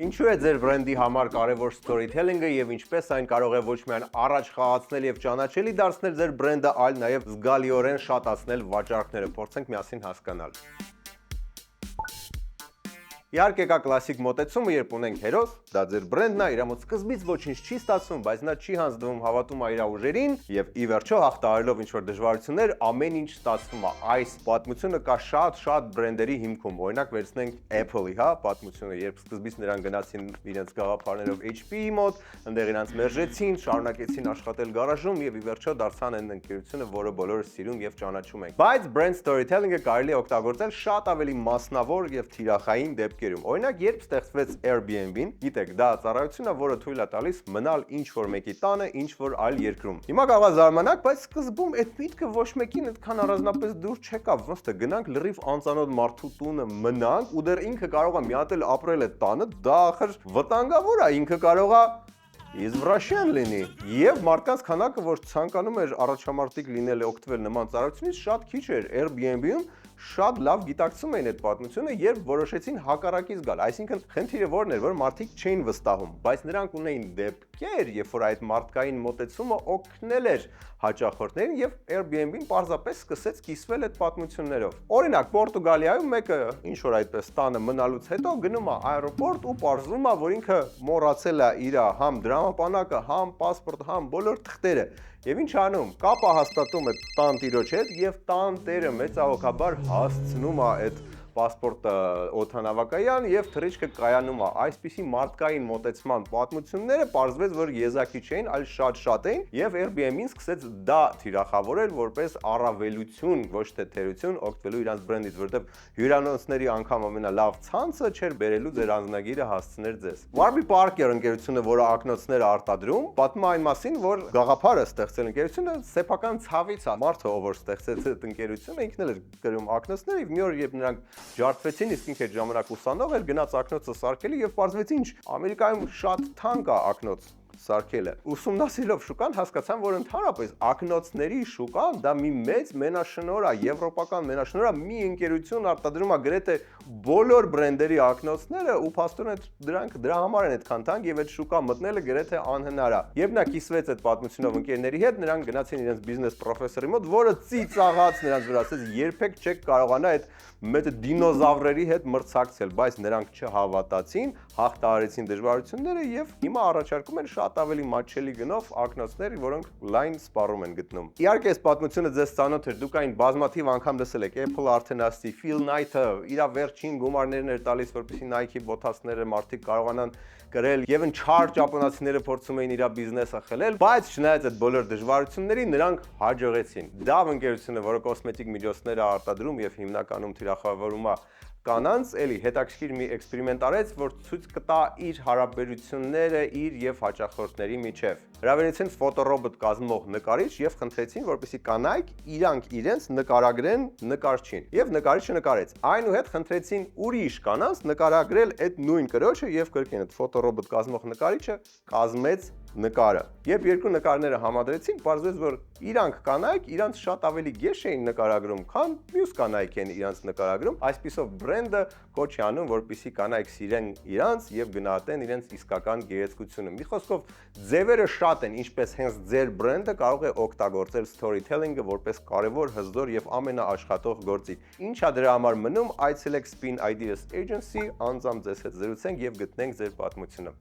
Ինչու է ձեր բրենդի համար կարևոր storytelling-ը եւ ինչպես այն կարող է ոչ միայն առաջ խաղացնել եւ ճանաչելի դարձնել ձեր բրենդը, այլ նաեւ զգալիորեն շատացնել վաճառքները։ Փորձենք միասին հասկանալ։ Իհարկե կա կլասիկ մոտեցումը, երբ ունենք հերոս, դա ձեր բրենդն է, իր մոտ սկզբից ոչինչ չի ստացվում, բայց նա չի հանձնվում, հավատում է իր ուժերին եւ ի վերջո հաղթահարելով ինչ-որ դժվարություններ, ամեն ինչ ստացվում է։ Այս պատմությունը կա շատ բրենդերի հիմքում։ Օրինակ վերցնենք Apple-ի, հա, պատմությունը, երբ սկզբից նրանք գնացին իրենց գաղափարներով HP-ի մոտ, այնտեղ իրանց մերժեցին, շարունակեցին աշխատել գարաժում եւ ի վերջո դարձան այն ընկերությունը, որը բոլորը սիրում եւ ճանաչում են։ Բայց brand storytelling-ը կարելի է օգտագործել շատ ավելի մասնավոր եւ թիրախային դեպքերում։ Օրինակ, երբ ստեղծվեց Airbnb-ն, գիտեք, դա ծառայություն է, որը թույլ է տալիս մնալ ինչ-որ մեկի տանը, ինչ-որ այլ երկրում։ Հիմա կարող է զարմանալ, բայց սկզբում այդ միտքը ոչ մեկին այդքան առանձնապես դուր չեկավ, ոնց թե գնանք լրիվ անծանոթ մարդու տունը մնանք ու դեռ ինքը կարող է մի հատ էլ ապրել այդ տանը, դա ախր վտանգավոր է, ինքը կարող է իզվրաշեն լինի։ Եվ մարդկանց քանակը, որ ցանկանում էր առաջամարտիկ լինել է օգտվել նման ծառայությունից, շատ քիչ էր։ Airbnb-ում շատ լավ գիտակցում էին այդ պատմությունը, երբ որոշեցին հակառակից գալ։ Այսինքն, խնդիրը որն էր, որ մարդիկ չէին վստահում, բայց նրանք ունեին դեպքեր, երբ որ այդ մարդկային մոտեցումը օգնել էր հաճախորդներին եւ Airbnb-ն պարզապես սկսեց կիսվել այդ պատմություններով։ Օրինակ, Պորտուգալիայում մեկը ինչ որ այդպես տանը մնալուց հետո գնում է аэроպորտ ու պարզվում է, որ ինքը մոռացել է իր համ դրամապանակը, համ պասպորտ, համ բոլոր թղթերը։ Եվ ինչ անում, կապ է հաստատում այդ տան տիրոջ հետ եւ տան տերը մեծահոգաբար հասցնում է այդ պասպորտը օդանավակայան եւ թռիչքը կայանում է։ Այսպիսի մարդկային մոտեցման պատմությունները պարզվեց, որ եզակի չէին, այլ շատ էին եւ Airbnb-ն սկսեց դա թիրախավորել որպես առավելություն, ոչ թե թերություն, օգտվելու իրանց բրենդից, որտեղ հյուրանոցների անգամ ամենալավ ցանցը չէր բերելու ձեր անձնագիրը հասցներ ձեզ։ Warby Parker ընկերությունը, որը ակնոցներ է արտադրում, պատմում այն մասին, որ գաղափարը ստեղծել ընկերությունը սեփական ցավից է։ Մարդը, ով որ ստեղծեց այդ ընկերությունը, ինքն էլ էր գրում ակնոցներ եւ մի օր երբ նրանք ջարդվեցին, իսկ ինքը այդ ժամանակ ուսանող էր, գնաց ակնոցը սարքելի եւ պարզվեց ինչ, Ամերիկայում շատ թանկ է ակնոց սարքելը։ Ուսումնասիրելով շուկան հասկացան, որ ընդհանրապես ակնոցների շուկան դա մի մեծ մենաշնորհ է, եվրոպական մենաշնորհ է, մի ընկերություն արտադրում է գրեթե բոլոր բրենդերի ակնոցները ու փաստորեն դրանք դրա համար են այդքան թանկ եւ այդ շուկա մտնելը գրեթե անհնար է։ Երբ նա կիսվեց այդ պատմությունով ընկերների հետ, նրանք գնացին իրենց բիզնես պրոֆեսորի մոտ, որը ծիծաղաց նրանց վրա, ասեց երբեք չեք կարողանա այդ մեծ դինոզավրերի հետ մրցակցել, բայց նրանք չհավատացին, հաղթահարեցին դժվարությունները եւ հիմա առաջարկում են շատ ավելի մատչելի գնով ակնոցներ, որոնք լայն սպառում են գտնում։ Իհարկե, այս պատմությունը ձեզ ծանոթ էր, դուք այն բազմաթիվ անգամ լսել եք, Apple արդեն ասի, Phil Knight-ը իր վերջին գումարներն էր տալիս, որպեսզի Nike բոթասները մարդիկ կարողանան կրել եւ չար ճապոնացիները փորձում էին իր բիզնեսը խլել, բայց չնայած այդ բոլոր դժվարություններին նրանք հաջողեցին։ Դավ ընկերությունը, որը կոսմետիկ միջոցներ է արտադրում եւ հիմնականում թիրախավորում է կանանց, էլի հետաքրքիր մի էքսպերիմենտ արեց, որ ցույց կտա իր հարաբերությունները իր եւ հաճախորդների միջև։ Հրավիրեցին ֆոտոռոբոտ կազմող նկարիչ եւ խնդրեցին, որպեսզի կանայք իրանք իրենց նկարագրեն նկարչին։ Եվ նկարիչը նկարեց։ Այնուհետ խնդրեցին ուրիշ կանանց նկարագրել այդ նույն կրոջը եւ կրկին այդ ֆոտոռոբոտ կազմող նկարիչը կազմեց նկարը։ Երբ երկու նկարները համադրեցին, պարզվեց, որ իրանք կանայք իրանք շատ ավելի գեշ էին նկարագրում, քան մյուս կանայք են իրանք նկարագրում։ Այսպիսով բրենդը կոչ է անում, որպեսզի կանայք սիրեն իրանք եւ գնահատեն իրենց իսկական գեղեցկությունը։ Մի խոսքով, ձևերը շատ են, ինչպես հենց ձեր բրենդը կարող է օգտագործել storytelling-ը որպես կարևոր, հզոր եւ ամենաաշխատող գործիք։ Ինչա դրա համար մնում, այցելեք Spin Ideas Agency, անձամբ ձեզ հետ զրուցենք եւ գտնենք ձեր պատմությունը։